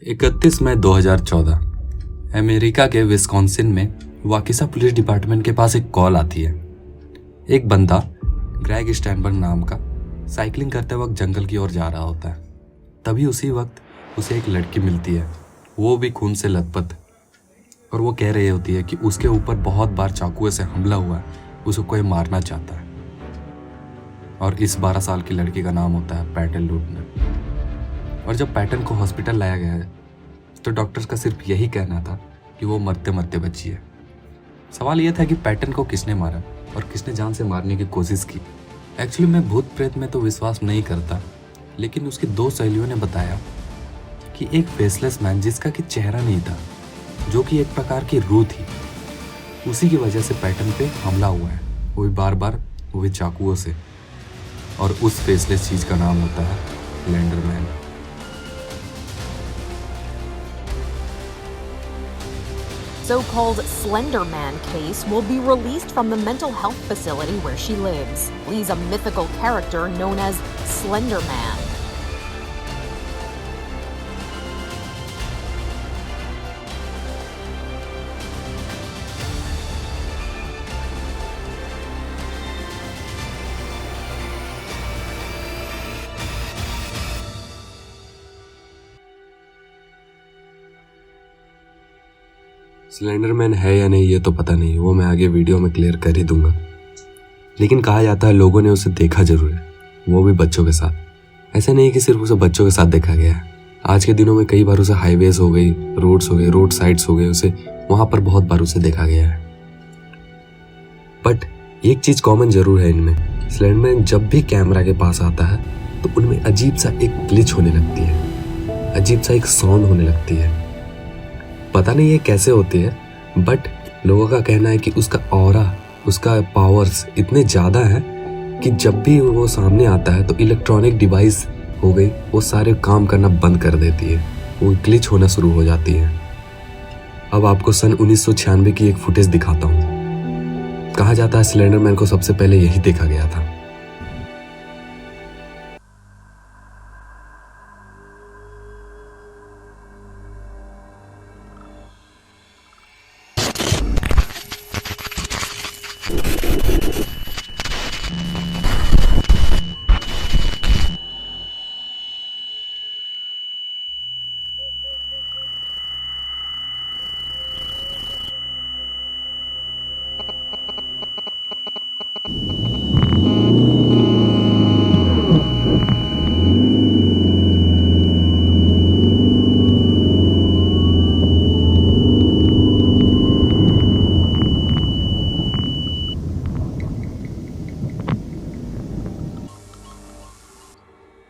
31 मई 2014 America के Wisconsin में वाकिसा police department के पास एक कॉल आती है। एक बंदा ग्रेग स्टैनबर्ग नाम का साइकिलिंग करते वक्त जंगल की ओर जा रहा होता है। तभी उसी वक्त उसे एक लड़की मिलती है, वो भी खून से लथपथ, और वो कह रही होती है कि उसके ऊपर बहुत बार चाकुए से हमला हुआ है, उसको कोई मारना चाहता है। और इस 12 साल की लड़की का नाम होता है पैटन लूटनर। और जब पैटन को हॉस्पिटल लाया गया है तो डॉक्टर्स का सिर्फ यही कहना था कि वो मरते मरते बची है। सवाल यह था कि पैटन को किसने मारा और किसने जान से मारने की कोशिश की। एक्चुअली मैं भूत प्रेत में तो विश्वास नहीं करता, लेकिन उसकी 2 सहेलियों ने बताया कि एक फेसलेस मैन जिसका कि चेहरा नहीं था, जो कि एक प्रकार की रूह थी, उसी की वजह से पैटन पे हमला हुआ है, वो भी बार बार, वो भी चाकुओं से। और उस फेसलेस चीज का नाम होता है Slenderman. So-called Slender Man case will be released from the mental health facility where she lives. Lee's a mythical character known as Slender Man. Slenderman है या नहीं ये तो पता नहीं, वो मैं आगे वीडियो में क्लियर कर ही दूंगा। लेकिन कहा जाता है लोगों ने उसे देखा जरूर है, वो भी बच्चों के साथ। ऐसा नहीं कि सिर्फ उसे बच्चों के साथ देखा गया है, आज के दिनों में कई बार उसे हाईवेज हो गई, रोड्स हो गए, रोड साइड्स हो गए, उसे वहां पर बहुत बार उसे देखा गया है। बट एक चीज कॉमन जरूर है इनमें, स्लेंडरमैन जब भी कैमरा के पास आता है तो उनमें अजीब सा एक ग्लिच होने लगती है, अजीब सा एक साउंड होने लगती है। पता नहीं ये कैसे होती है, बट लोगों का कहना है कि उसका ऑरा, उसका पावर्स इतने ज़्यादा हैं कि जब भी वो सामने आता है तो इलेक्ट्रॉनिक डिवाइस हो गई, वो सारे काम करना बंद कर देती है, वो ग्लिच होना शुरू हो जाती है। अब आपको सन 1996 की एक फुटेज दिखाता हूँ। कहा जाता है स्लेंडरमैन को सबसे पहले यही देखा गया था।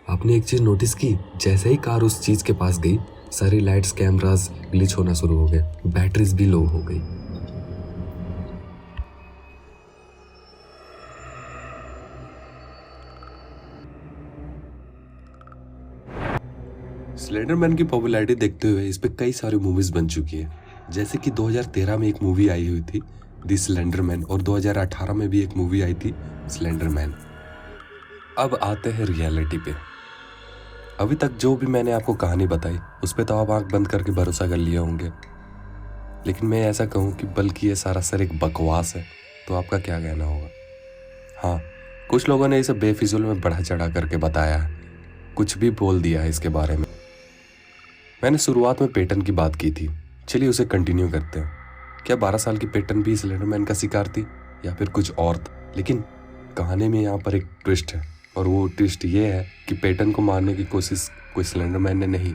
आपने एक चीज नोटिस की, जैसे ही कार उस चीज के पास गई, सारी लाइट्स, कैमरास ग्लिच होना शुरू हो गए, बैटरीज भी लो हो गई। स्लेंडरमैन की पॉपुलैरिटी देखते हुए इस पे कई सारी मूवीज बन चुकी है, जैसे कि 2013 में एक मूवी आई हुई थी द स्लेंडरमैन, और 2018 में भी एक मूवी आई थी स्लेंडरमैन। अब आते हैं रियलिटी पे। अभी तक जो भी मैंने आपको कहानी बताई उस पे तो आप आंख बंद करके भरोसा कर लिए होंगे, लेकिन मैं ऐसा कहूँ कि बल्कि ये सारा सर एक बकवास है, तो आपका क्या कहना होगा? हाँ, कुछ लोगों ने इसे बेफिजूल में बढ़ा चढ़ा करके बताया है, कुछ भी बोल दिया है इसके बारे में। मैंने शुरुआत में पेटन की बात की थी, चलिए उसे कंटिन्यू करते हैं। क्या 12 साल की पेटन भी स्लेंडरमैन का शिकार थी या फिर कुछ और था? लेकिन कहानी में यहाँ पर एक ट्विस्ट है, और वो ट्विस्ट ये है कि पेटन को मारने की कोशिश कोई स्लेंडरमैन ने नहीं,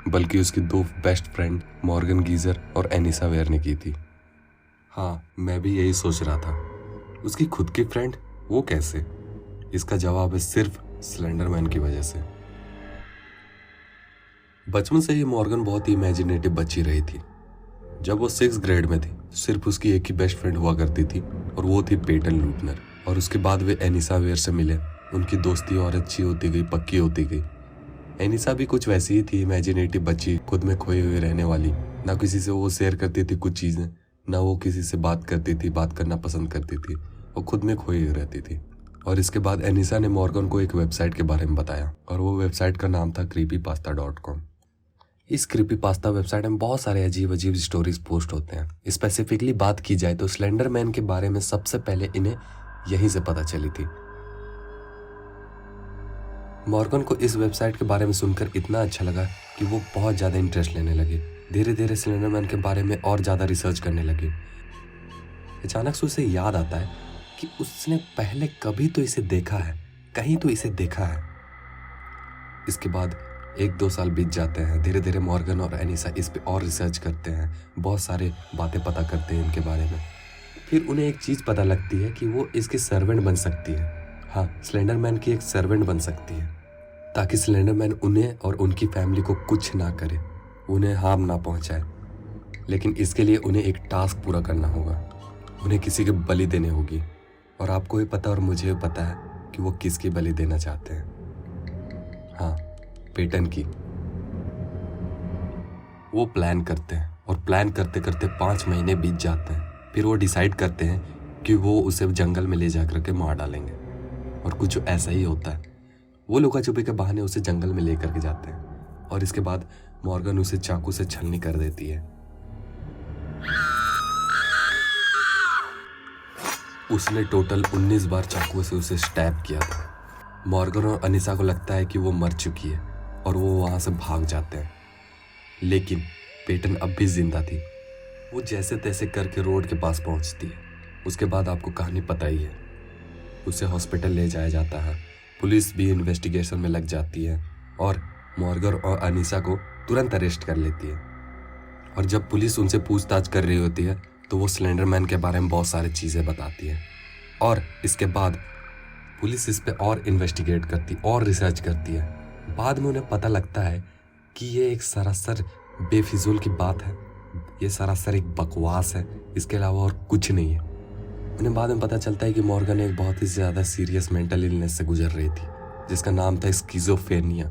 बल्कि उसकी 2 बेस्ट फ्रेंड मॉर्गन गीजर और एनिसा वेयर ने की थी। हाँ, मैं भी यही सोच रहा था, उसकी खुद की फ्रेंड, वो कैसे? इसका जवाब है सिर्फ स्लेंडरमैन की वजह से। बचपन से ही मॉर्गन बहुत ही इमेजिनेटिव बच्ची रही थी। जब वो 6th ग्रेड में थी, सिर्फ उसकी एक ही बेस्ट फ्रेंड हुआ करती थी, और वो थी पेटन लूटनर। और उसके बाद वे एनिसा वेयर से मिले, उनकी दोस्ती और अच्छी होती गई, पक्की होती गई। एनिसा भी कुछ वैसी ही थी, इमेजिनेटिव बच्ची, खुद में खोई हुई रहने वाली। ना किसी से वो शेयर करती थी कुछ चीज़ें, ना वो किसी से बात करती थी, बात करना पसंद करती थी, वो खुद में खोई हुई रहती थी। और इसके बाद एनिसा ने मॉर्गन को एक वेबसाइट के बारे में बताया, और वो वेबसाइट का नाम था creepypasta.com। इस क्रीपीपास्ता वेबसाइट में बहुत सारे अजीब अजीब स्टोरीज पोस्ट होते हैं। स्पेसिफिकली बात की जाए तो स्लेंडर मैन के बारे में सबसे पहले इन्हें यहीं से पता चली थी। मॉर्गन को इस वेबसाइट के बारे में सुनकर इतना अच्छा लगा कि वो बहुत ज़्यादा इंटरेस्ट लेने लगे। धीरे धीरे स्लेंडर मैन के बारे में और ज़्यादा रिसर्च करने लगे। अचानक से उसे याद आता है कि उसने पहले कभी तो इसे देखा है, कहीं तो इसे देखा है। इसके बाद 1-2 साल बीत जाते हैं। धीरे धीरे मॉर्गन और एनिसा इस पे और रिसर्च करते हैं, बहुत सारे बातें पता करते हैं इनके बारे में। फिर उन्हें एक चीज़ पता लगती है कि वो इसकी सर्वेंट बन सकती है। हाँ, स्लेंडर मैन की एक सर्वेंट बन सकती है, ताकि स्लेंडर मैन उन्हें और उनकी फैमिली को कुछ ना करे, उन्हें हार्म ना पहुंचाए। लेकिन इसके लिए उन्हें एक टास्क पूरा करना होगा, उन्हें किसी की बलि देनी होगी। और आपको भी पता और मुझे भी पता है कि वो किसकी बलि देना चाहते हैं। हाँ, पेटन की। वो प्लान करते हैं और प्लान करते करते 5 महीने बीत जाते हैं। फिर वो डिसाइड करते हैं कि वो उसे जंगल में ले जा करके मार डालेंगे। और कुछ ऐसा ही होता है। वो लुका छुपी के बहाने उसे जंगल में ले करके जाते हैं और इसके बाद मॉर्गन उसे चाकू से छलनी कर देती है। उसने टोटल 19 बार चाकू से उसे स्टैब किया था। मॉर्गन और अनीसा को लगता है कि वो मर चुकी है और वो वहाँ से भाग जाते हैं। लेकिन पेटन अब भी जिंदा थी। वो जैसे तैसे करके रोड के पास पहुँचती है। उसके बाद आपको कहानी पता ही है। उसे हॉस्पिटल ले जाया जाता है। पुलिस भी इन्वेस्टिगेशन में लग जाती है और मॉर्गन और अनीसा को तुरंत अरेस्ट कर लेती है। और जब पुलिस उनसे पूछताछ कर रही होती है तो वो स्लेंडर मैन के बारे में बहुत सारी चीज़ें बताती है। और इसके बाद पुलिस इस पे और इन्वेस्टिगेट करती और रिसर्च करती है। बाद में उन्हें पता लगता है कि ये एक सरासर बेफिजूल की बात है, ये सरासर एक बकवास है, इसके अलावा और कुछ नहीं है। उन्हें बाद में पता चलता है कि मॉर्गन एक बहुत ही ज़्यादा सीरियस मेंटल इलनेस से गुजर रही थी, जिसका नाम था स्किज़ोफ्रेनिया।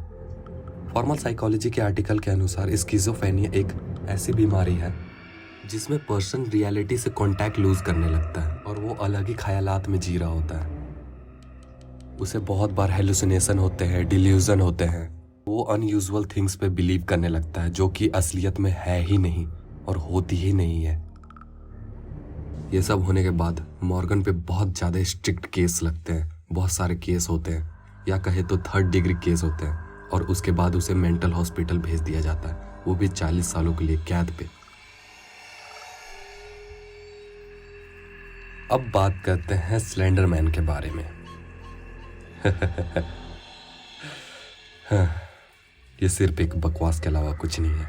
फॉर्मल साइकोलॉजी के आर्टिकल के अनुसार स्किज़ोफ्रेनिया एक ऐसी बीमारी है जिसमें पर्सन रियलिटी से कांटेक्ट लूज करने लगता है और वो अलग ही ख्यालात में जी रहा होता है। उसे बहुत बार हेलुसिनेशन होते हैं, डिल्यूजन होते हैं। वो अनयूजुअल थिंग्स पे बिलीव करने लगता है जो कि असलियत में है ही नहीं और होती ही नहीं है। ये सब होने के बाद मॉर्गन पे बहुत ज़्यादा स्ट्रिक्ट केस लगते हैं, बहुत सारे केस होते हैं, या कहे तो 3rd डिग्री केस होते हैं। और उसके बाद उसे मेंटल हॉस्पिटल भेज दिया जाता है, वो भी 40 सालों के लिए कैद पे। अब बात करते हैं स्लेंडर मैन के बारे में। हाँ, ये सिर्फ एक बकवास के अलावा कुछ नहीं है।